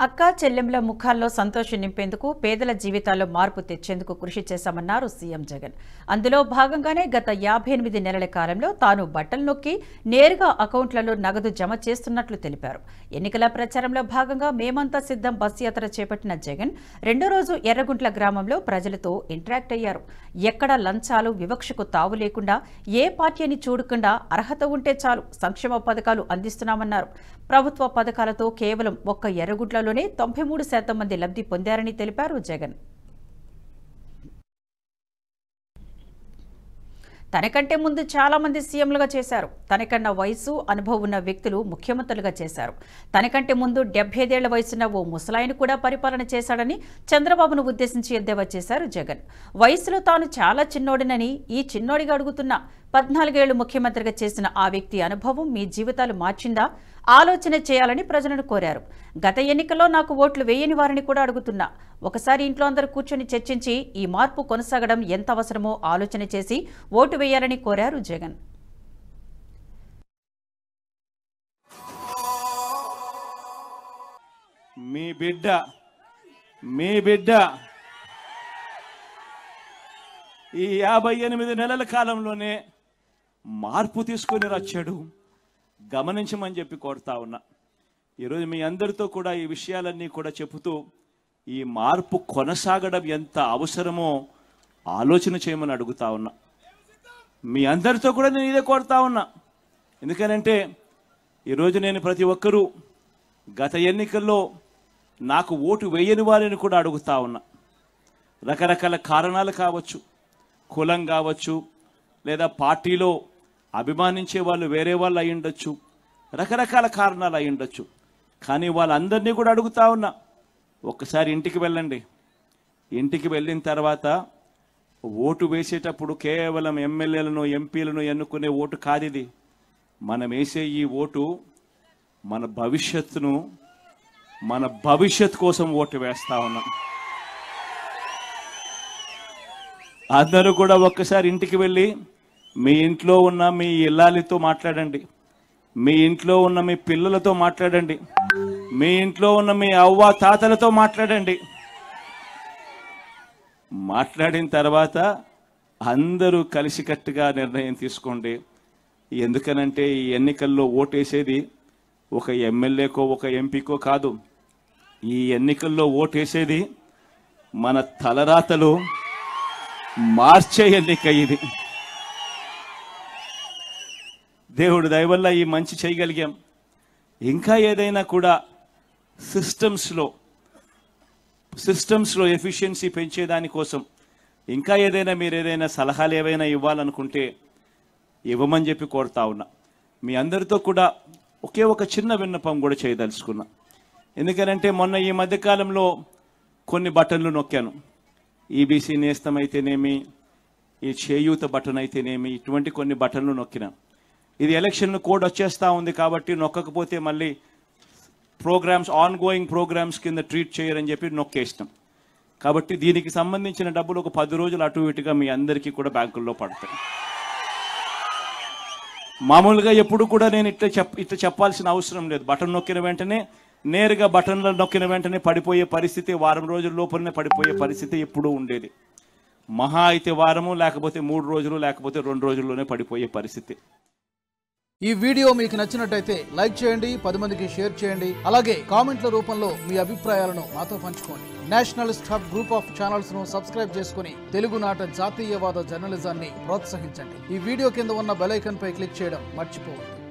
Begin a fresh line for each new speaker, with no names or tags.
అక్కా చెల్లెంల ముఖాల్లో సంతోషం నింపేందుకు పేదల జీవితాల్లో మార్పు తెచ్చేందుకు కృషి చేశామన్నారు సీఎం జగన్. అందులో భాగంగానే గత 58 నెలల కాలంలో తాను బట్టలు నొక్కి నేరుగా అకౌంట్లలో నగదు జమ చేస్తున్నట్లు తెలిపారు. ఎన్నికల ప్రచారంలో భాగంగా మేమంతా సిద్ధం బస్సు యాత్ర చేపట్టిన జగన్ రెండో రోజు ఎర్రగుంట్ల గ్రామంలో ప్రజలతో ఇంటరాక్ట్ అయ్యారు. ఎక్కడా లంచాలు వివక్షకు తావు లేకుండా ఏ పార్టీని చూడకుండా అర్హత ఉంటే చాలు సంక్షేమ పథకాలు అందిస్తున్నామన్నారు. ప్రభుత్వ పథకాలతో కేవలం ఒక్క ఎర్రగుంట్లలోనే 93% మంది లబ్ధి పొందారని తెలిపారు జగన్. తనకంటే ముందు చాలా మంది సీఎంలుగా చేశారు. తనకన్నా వయసు అనుభవం ఉన్న వ్యక్తులు ముఖ్యమంత్రులుగా చేశారు. తనకంటే ముందు 75 ఏళ్ల వయసున్న ఓ ముసలాయన కూడా పరిపాలన చేశాడని చంద్రబాబును ఉద్దేశించి ఎద్దేవా చేశారు జగన్. వయసులో తాను చాలా చిన్నోడినని ఈ చిన్నోడిగా అడుగుతున్నా 14 ఏళ్లు ముఖ్యమంత్రిగా చేసిన ఆ వ్యక్తి అనుభవం మీ జీవితాలు మార్చిందా? ఆలోచన చేయాలని ప్రజలను కోరారు. గత ఎన్నికల్లో నాకు ఓట్లు వేయని వారిని కూడా అడుగుతున్నా. ఒకసారి ఇంట్లో అందరూ కూర్చొని చర్చించి ఈ మార్పు కొనసాగడం ఎంత అవసరమో ఆలోచన చేసి ఓటు వేయాలని కోరారు జగన్.
మీ బిడ్డ ఈ 58 నెలల కాలంలోనే మార్పు తీసుకొని వచ్చాడు. గమనించమని చెప్పి కోరుతా ఉన్నా. ఈరోజు మీ అందరితో కూడా ఈ విషయాలన్నీ కూడా చెబుతూ ఈ మార్పు కొనసాగడం ఎంత అవసరమో ఆలోచన చేయమని అడుగుతా ఉన్నా. మీ అందరితో కూడా నేను ఇదే కోరుతా ఉన్నా. ఎందుకనంటే ఈరోజు నేను ప్రతి ఒక్కరూ గత ఎన్నికల్లో నాకు ఓటు వేయని వారిని కూడా అడుగుతా ఉన్నా. రకరకాల కారణాలు కావచ్చు, కులం కావచ్చు, లేదా పార్టీలో అభిమానించే వాళ్ళు వేరే వాళ్ళు అయి ఉండొచ్చు, రకరకాల కారణాలు అయి ఉండొచ్చు. కానీ వాళ్ళందరినీ కూడా అడుగుతా ఉన్నా, ఒక్కసారి ఇంటికి వెళ్ళండి. ఇంటికి వెళ్ళిన తర్వాత ఓటు వేసేటప్పుడు కేవలం ఎమ్మెల్యేలను ఎంపీలను ఎన్నుకునే ఓటు కాదు ఇది. మనం వేసే ఈ ఓటు మన భవిష్యత్తు కోసం ఓటు వేస్తా ఉన్నాం. అందరూ కూడా ఒక్కసారి ఇంటికి వెళ్ళి మీ ఇంట్లో ఉన్న మీ ఇల్లాలితో మాట్లాడండి, మీ ఇంట్లో ఉన్న మీ పిల్లలతో మాట్లాడండి, మీ ఇంట్లో ఉన్న మీ అవ్వ తాతలతో మాట్లాడండి. మాట్లాడిన తర్వాత అందరూ కలిసికట్టుగా నిర్ణయం తీసుకోండి. ఎందుకనంటే ఈ ఎన్నికల్లో ఓటేసేది ఒక ఎమ్మెల్యేకో ఒక ఎంపీకో కాదు. ఈ ఎన్నికల్లో ఓటేసేది మన తలరాతలు మార్చే ఎన్నిక ఇది. దేవుడు దయ వల్ల ఈ మంచి చేయగలిగాం. ఇంకా ఏదైనా కూడా సిస్టమ్స్లో ఎఫిషియన్సీ పెంచేదానికోసం ఇంకా మీరు ఏదైనా సలహాలు ఏవైనా ఇవ్వాలనుకుంటే ఇవ్వమని చెప్పి కోరుతా ఉన్నా. మీ అందరితో కూడా ఒకే ఒక చిన్న విన్నపం కూడా చేయదలుచుకున్నా. ఎందుకంటే మొన్న ఈ మధ్యకాలంలో కొన్ని బటన్లు నొక్కాను. ఈబీసీ నేస్తం అయితేనేమి, ఈ చేయూత బటన్ అయితేనేమి, ఇటువంటి కొన్ని బటన్లు నొక్కినా. ఇది ఎలక్షన్ కోడ్ వచ్చేస్తూ ఉంది కాబట్టి నొక్కకపోతే మళ్ళీ ఆన్ గోయింగ్ ప్రోగ్రామ్స్ కింద ట్రీట్ చేయరని చెప్పి నొక్కేసినాం. కాబట్టి దీనికి సంబంధించిన డబ్బులు ఒక 10 రోజులు అటు ఇటుగా మీ అందరికీ కూడా బ్యాంకుల్లో పడతాయి. మామూలుగా ఎప్పుడు కూడా నేను ఇట్లా చెప్పాల్సిన అవసరం లేదు. బటన్ నొక్కిన వెంటనే నేరుగా బటన్లు నొక్కిన వెంటనే పడిపోయే పరిస్థితి, వారం రోజుల లోపలనే పడిపోయే పరిస్థితి ఎప్పుడూ ఉండేది. మహా అయితే వారము, లేకపోతే 3 రోజులు, లేకపోతే 2 రోజుల్లోనే పడిపోయే పరిస్థితి.
ఈ వీడియో మీకు నచ్చినట్టయితే లైక్ చేయండి, 10 మందికి షేర్ చేయండి. అలాగే కామెంట్ల రూపంలో మీ అభిప్రాయాలను మాతో పంచుకోండి. Nationalist hub group of channels ను సబ్స్క్రైబ్ చేసుకుని తెలుగునాట జాతీయవాద జర్నలిజాన్ని ప్రోత్సహించండి. ఈ వీడియో కింద ఉన్న బెల్ ఐకాన్ పై క్లిక్ చేయడం మర్చిపోవద్దు.